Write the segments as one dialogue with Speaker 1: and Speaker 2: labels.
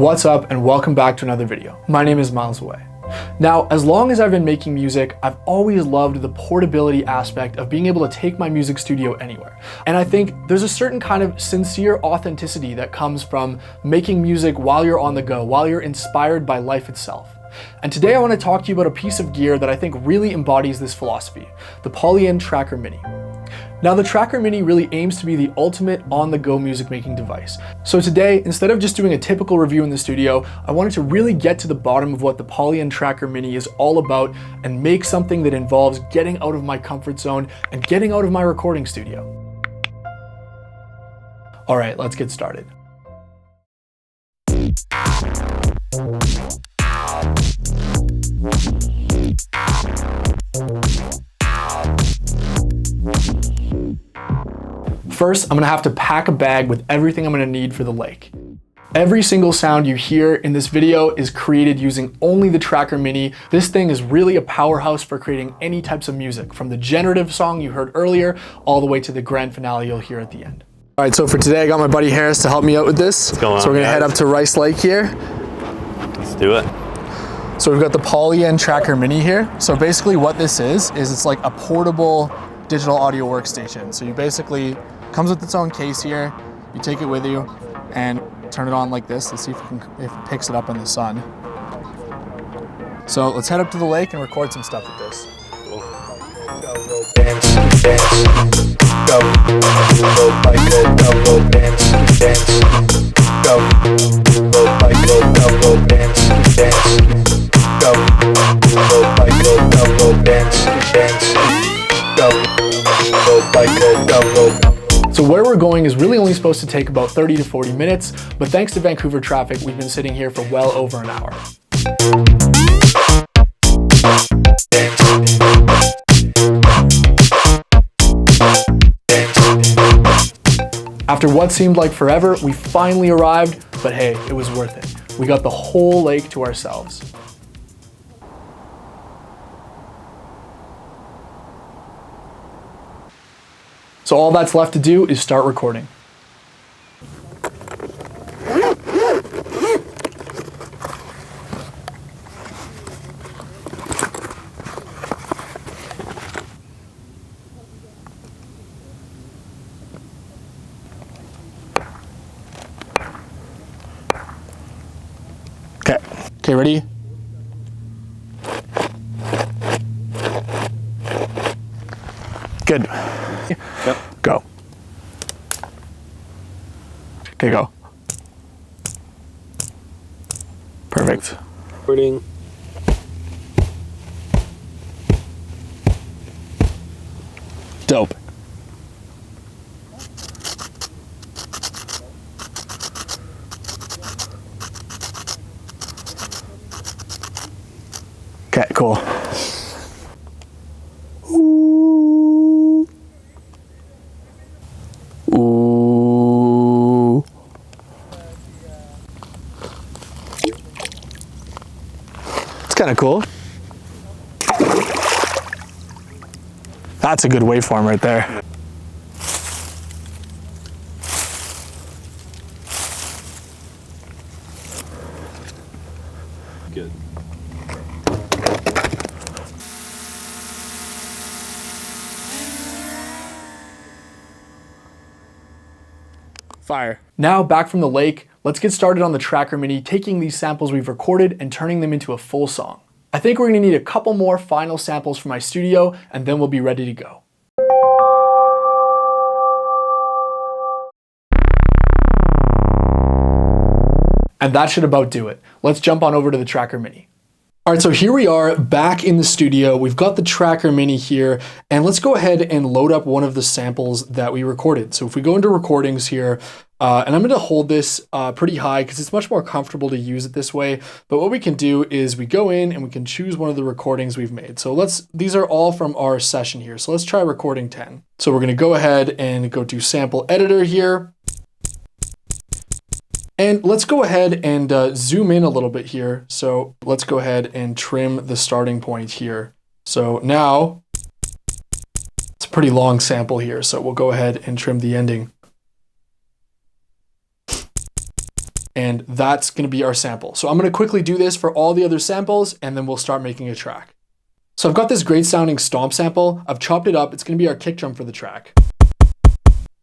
Speaker 1: What's up and welcome back to another video. My name is Miles Away. Now, as long as I've been making music, I've always loved the portability aspect of being able to take my music studio anywhere. And I think there's a certain kind of sincere authenticity that comes from making music while you're on the go, while you're inspired by life itself. And today I want to talk to you about a piece of gear that I think really embodies this philosophy, the Polyend Tracker Mini. Now, the Tracker Mini really aims to be the ultimate on-the-go music making device. So today, instead of just doing a typical review in the studio, I wanted to really get to the bottom of what the Polyend Tracker Mini is all about and make something that involves getting out of my comfort zone and getting out of my recording studio. All right, let's get started. First, I'm gonna have to pack a bag with everything I'm gonna need for the lake. Every single sound you hear in this video is created using only the Tracker Mini. This thing is really a powerhouse for creating any types of music, from the generative song you heard earlier, all the way to the grand finale you'll hear at the end. All right, so for today, I got my buddy Harris to help me out with this.
Speaker 2: What's going on,
Speaker 1: so we're gonna
Speaker 2: guys?
Speaker 1: head up to Rice Lake here.
Speaker 2: Let's do it.
Speaker 1: So we've got the Polyend Tracker Mini here. So basically what this is it's like a portable digital audio workstation. So you basically, comes with its own case here. You take it with you and turn it on like this. Let's see if it picks it up in the sun. So let's head up to the lake and record some stuff with this.
Speaker 2: Cool.
Speaker 1: So where we're going is really only supposed to take about 30 to 40 minutes, but thanks to Vancouver traffic, we've been sitting here for well over an hour. After what seemed like forever, we finally arrived, but hey, it was worth it. We got the whole lake to ourselves. So all that's left to do is start recording. Okay, ready? Good.
Speaker 2: Yep.
Speaker 1: Go. Okay, go. Perfect.
Speaker 2: Recording.
Speaker 1: Dope. Okay, cool. Ooh. Ooh. It's kind of cool. That's a good waveform right there.
Speaker 2: Good.
Speaker 1: Fire. Now back from the lake, let's get started on the Tracker Mini, taking these samples we've recorded and turning them into a full song. I think we're gonna need a couple more final samples for my studio, and then we'll be ready to go. And that should about do it. Let's jump on over to the Tracker Mini. All right, so here we are back in the studio. We've got the Tracker Mini here, and let's go ahead and load up one of the samples that we recorded. So if we go into recordings here, and I'm gonna hold this pretty high because it's much more comfortable to use it this way. But what we can do is we go in and we can choose one of the recordings we've made. So these are all from our session here. So let's try recording 10. So we're gonna go ahead and go to sample editor here. And let's go ahead and zoom in a little bit here. So let's go ahead and trim the starting point here. So now it's a pretty long sample here. So we'll go ahead and trim the ending. and that's gonna be our sample. So I'm gonna quickly do this for all the other samples, and then we'll start making a track. So I've got this great sounding stomp sample. I've chopped it up. It's gonna be our kick drum for the track.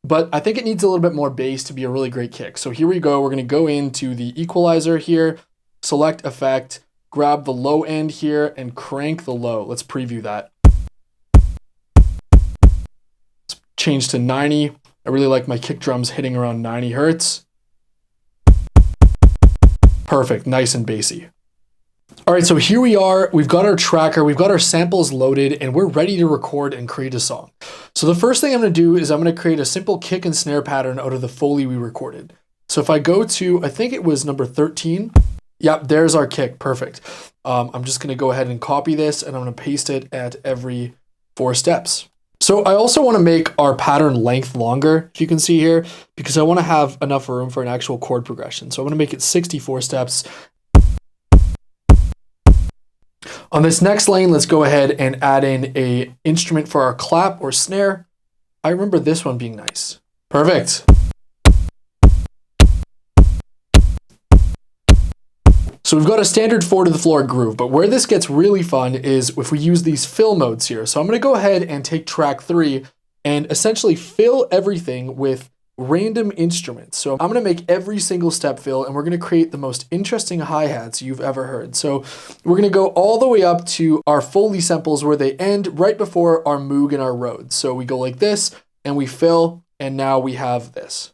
Speaker 1: But I think it needs a little bit more bass to be a really great kick. So here we go. We're gonna go into the equalizer here, select effect, grab the low end here and crank the low. Let's preview that. Let's change to 90. I really like my kick drums hitting around 90 hertz. Perfect, nice and bassy. All right, so here we are. We've got our tracker, we've got our samples loaded, and we're ready to record and create a song. So the first thing I'm gonna do is I'm gonna create a simple kick and snare pattern out of the Foley we recorded. So if I go to, I think it was number 13. Yep, there's our kick, perfect. I'm just gonna go ahead and copy this, and I'm gonna paste it at every 4 steps. So I also wanna make our pattern length longer, if you can see here, because I wanna have enough room for an actual chord progression. So I'm gonna make it 64 steps. On this next lane, let's go ahead and add in a instrument for our clap or snare. I remember this one being nice. Perfect. So we've got a standard 4 to the floor groove, but where this gets really fun is if we use these fill modes here. So I'm gonna go ahead and take track 3 and essentially fill everything with random instruments. So I'm gonna make every single step fill, and we're gonna create the most interesting hi-hats you've ever heard. So we're gonna go all the way up to our Foley samples where they end right before our Moog and our Rhodes. So we go like this and we fill, and now we have this.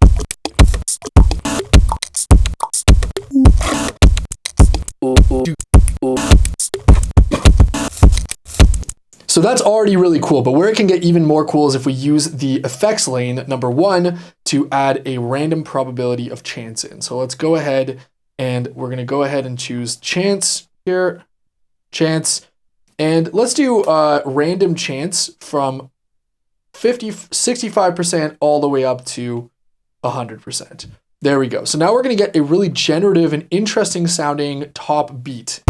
Speaker 1: So that's already really cool, but where it can get even more cool is if we use the effects lane, number 1, to add a random probability of chance in. So let's go ahead and we're gonna go ahead and choose chance here, chance, and let's do random chance from 65% all the way up to 100%. There we go. So now we're gonna get a really generative and interesting sounding top beat.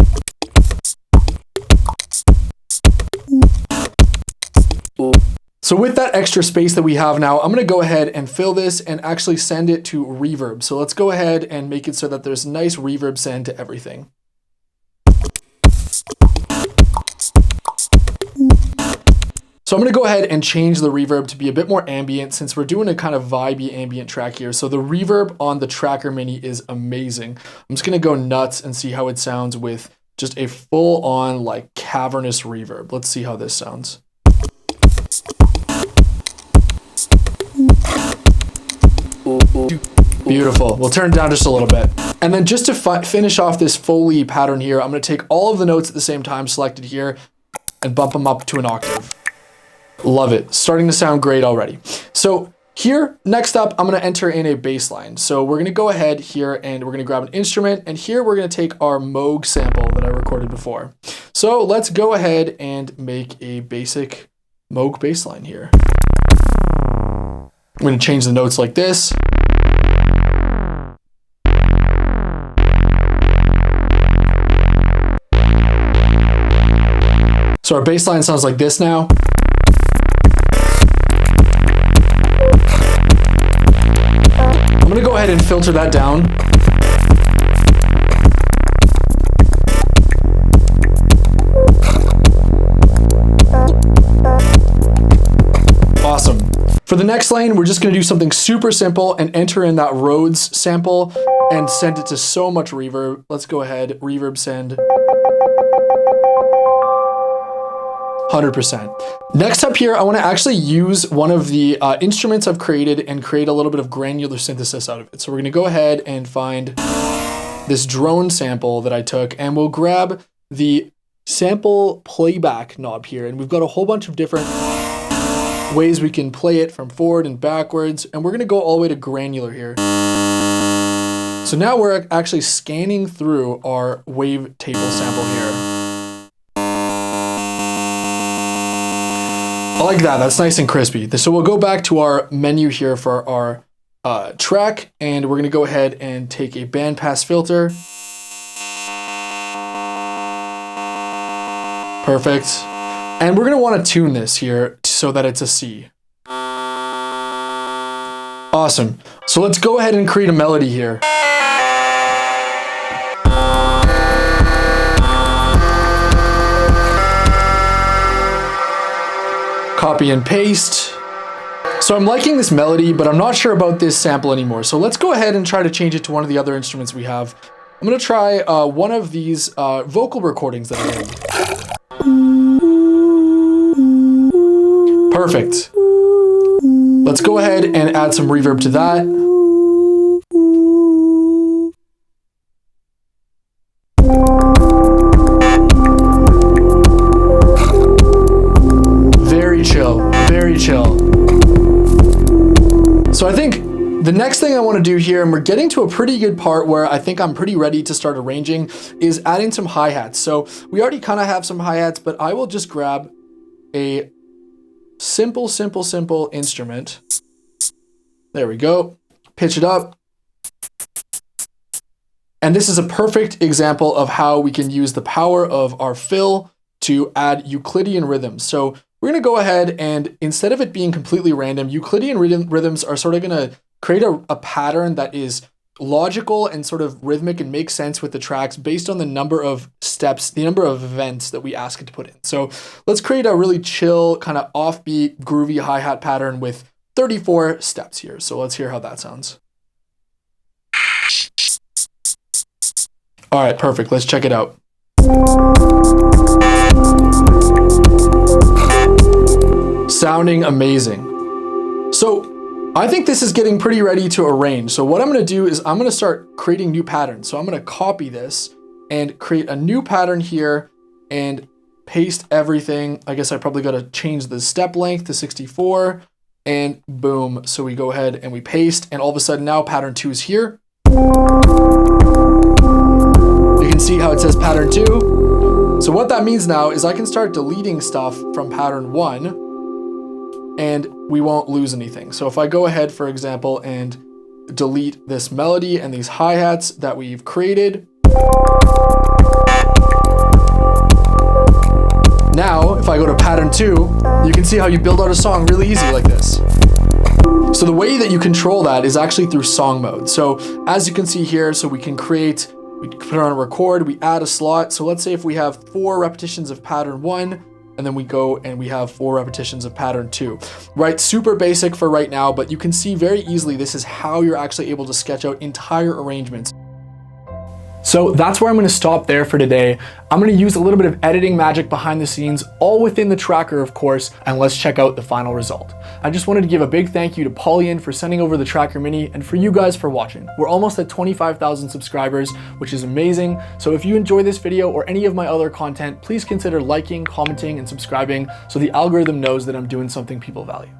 Speaker 1: So with that extra space that we have now, I'm gonna go ahead and fill this and actually send it to reverb. So let's go ahead and make it so that there's nice reverb send to everything. So I'm gonna go ahead and change the reverb to be a bit more ambient since we're doing a kind of vibey ambient track here. So the reverb on the Tracker Mini is amazing. I'm just gonna go nuts and see how it sounds with just a full on like cavernous reverb. Let's see how this sounds. Beautiful. We'll turn it down just a little bit. And then just to finish off this Foley pattern here, I'm gonna take all of the notes at the same time selected here and bump them up to an octave. Love it. Starting to sound great already. So here, next up, I'm gonna enter in a bass line. So we're gonna go ahead here and we're gonna grab an instrument, and here we're gonna take our Moog sample that I recorded before. So let's go ahead and make a basic Moog bass line here. I'm gonna change the notes like this. So our bass line sounds like this now. I'm gonna go ahead and filter that down. Awesome. For the next lane, we're just gonna do something super simple and enter in that Rhodes sample and send it to so much reverb. Let's go ahead, reverb send. 100%. Next up here, I want to actually use one of the instruments I've created and create a little bit of granular synthesis out of it. So we're going to go ahead and find this drone sample that I took, and we'll grab the sample playback knob here. And we've got a whole bunch of different ways we can play it from forward and backwards. And we're going to go all the way to granular here. So now we're actually scanning through our wavetable sample here. I like that, that's nice and crispy. So we'll go back to our menu here for our track, and we're gonna go ahead and take a bandpass filter. Perfect. And we're gonna wanna tune this here so that it's a C. Awesome. So let's go ahead and create a melody here. Copy and paste. So I'm liking this melody, but I'm not sure about this sample anymore. So let's go ahead and try to change it to one of the other instruments we have. I'm gonna try one of these vocal recordings that I made. Perfect. Let's go ahead and add some reverb to that. Very chill, very chill. So I think the next thing I want to do here, and we're getting to a pretty good part where I think I'm pretty ready to start arranging, is adding some hi-hats. So we already kind of have some hi-hats, but I will just grab a simple instrument. There we go. Pitch it up. And this is a perfect example of how we can use the power of our fill to add Euclidean rhythms. So we're going to go ahead and instead of it being completely random, Euclidean rhythms are sort of going to create a pattern that is logical and sort of rhythmic and makes sense with the tracks based on the number of steps, the number of events that we ask it to put in. So let's create a really chill, kind of offbeat, groovy hi-hat pattern with 34 steps here. So let's hear how that sounds. All right, perfect. Let's check it out. Sounding amazing. So I think this is getting pretty ready to arrange. So what I'm gonna do is I'm gonna start creating new patterns. So I'm gonna copy this and create a new pattern here and paste everything. I guess I probably gotta change the step length to 64 and boom. So we go ahead and we paste and all of a sudden now pattern 2 is here. You can see how it says pattern 2. So what that means now is I can start deleting stuff from pattern 1 and we won't lose anything. So if I go ahead, for example, and delete this melody and these hi-hats that we've created. Now, if I go to pattern 2, you can see how you build out a song really easy like this. So the way that you control that is actually through song mode. So as you can see here, so we can create, we put it on a record, we add a slot. So let's say if we have 4 repetitions of pattern 1, and then we go and we have 4 repetitions of pattern 2, right? Super basic for right now, but you can see very easily this is how you're actually able to sketch out entire arrangements. So that's where I'm going to stop there for today. I'm going to use a little bit of editing magic behind the scenes, all within the tracker, of course, and let's check out the final result. I just wanted to give a big thank you to Polyend for sending over the Tracker Mini and for you guys for watching. We're almost at 25,000 subscribers, which is amazing. So if you enjoy this video or any of my other content, please consider liking, commenting, and subscribing so the algorithm knows that I'm doing something people value.